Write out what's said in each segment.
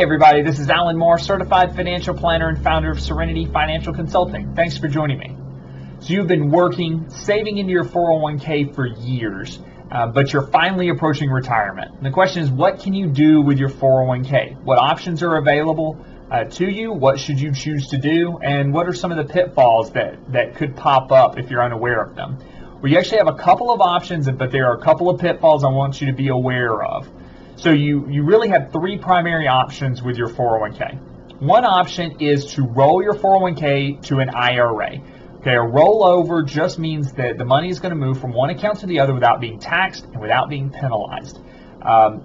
Hey everybody, this is Alan Moore, Certified Financial Planner and founder of Serenity Financial Consulting. Thanks for joining me. So you've been working, saving into your 401k for years, but you're finally approaching retirement. And the question is, what can you do with your 401k? What options are available to you? What should you choose to do? And what are some of the pitfalls that could pop up if you're unaware of them? Well, you actually have a couple of options, but there are a couple of pitfalls I want you to be aware of. So you really have three primary options with your 401k. One option is to roll your 401k to an IRA. Okay, a rollover just means that the money is going to move from one account to the other without being taxed and without being penalized.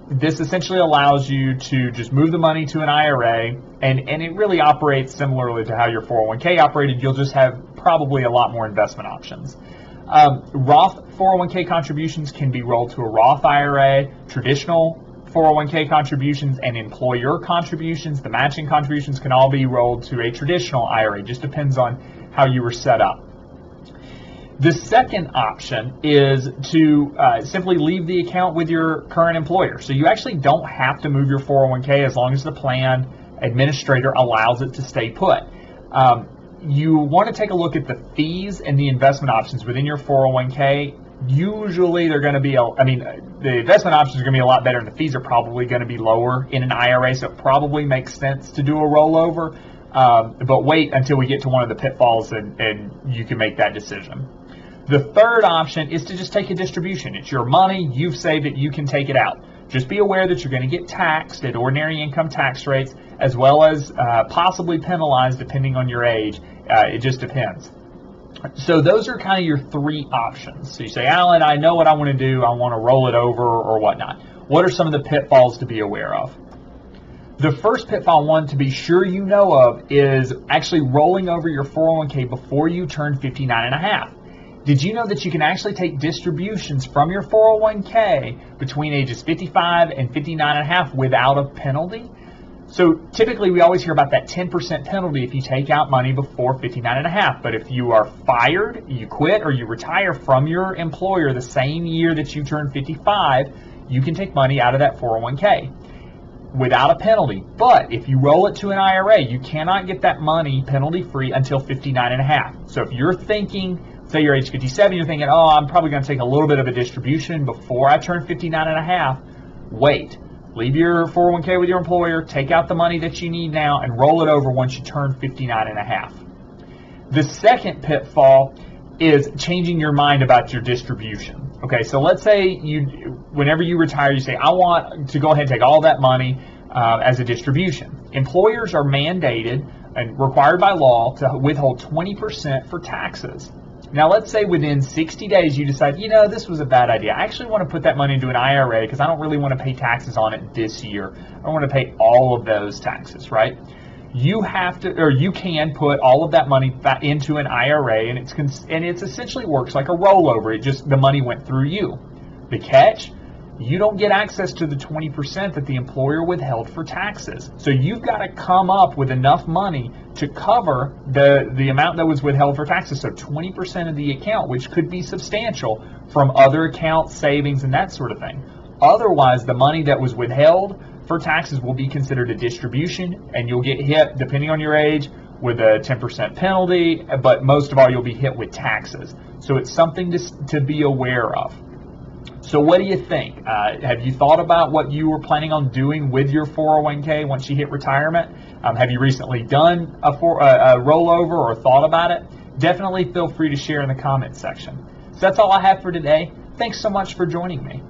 This essentially allows you to just move the money to an IRA, and it really operates similarly to how your 401k operated. You'll just have probably a lot more investment options. Roth 401k contributions can be rolled to a Roth IRA. Traditional 401k contributions and employer contributions, the matching contributions, can all be rolled to a traditional IRA. It just depends on how you were set up. The second option is to simply leave the account with your current employer. So you actually don't have to move your 401k as long as the plan administrator allows it to stay put. You want to take a look at the fees and the investment options within your 401k. Usually they're going to be, the investment options are going to be a lot better, and the fees are probably going to be lower in an IRA, so it probably makes sense to do a rollover. But wait until we get to one of the pitfalls and you can make that decision. The third option is to just take a distribution. It's your money, you've saved it, you can take it out. Just be aware that you're going to get taxed at ordinary income tax rates, as well as possibly penalized depending on your age. It just depends. So those are kind of your three options. So you say, Alan, I know what I want to do. I want to roll it over or whatnot. What are some of the pitfalls to be aware of? The first pitfall I want to be sure you know of is actually rolling over your 401k before you turn 59 and a half. Did you know that you can actually take distributions from your 401k between ages 55 and 59 and a half without a penalty? So typically we always hear about that 10% penalty if you take out money before 59 and a half. But if you are fired, you quit, or you retire from your employer the same year that you turn 55, you can take money out of that 401k without a penalty. But if you roll it to an IRA, you cannot get that money penalty free until 59 and a half. So if you're thinking, say you're age 57, you're thinking, oh, I'm probably going to take a little bit of a distribution before I turn 59 and a half, wait. Leave your 401k with your employer, take out the money that you need now, and roll it over once you turn 59 and a half. The second pitfall is changing your mind about your distribution. Okay, so let's say whenever you retire, you say, I want to go ahead and take all that money as a distribution. Employers are mandated and required by law to withhold 20% for taxes. Now, let's say within 60 days you decide, this was a bad idea. I actually want to put that money into an IRA because I don't really want to pay taxes on it this year. I don't want to pay all of those taxes, right? You have to, or you can put all of that money back into an IRA, and it's essentially works like a rollover. The money went through you. The catch? You don't get access to the 20% that the employer withheld for taxes. So you've got to come up with enough money to cover the amount that was withheld for taxes. So 20% of the account, which could be substantial from other account savings and that sort of thing. Otherwise, the money that was withheld for taxes will be considered a distribution, and you'll get hit, depending on your age, with a 10% penalty, but most of all, you'll be hit with taxes. So it's something to be aware of. So what do you think? Have you thought about what you were planning on doing with your 401k once you hit retirement? Have you recently done a rollover or thought about it? Definitely feel free to share in the comments section. So that's all I have for today. Thanks so much for joining me.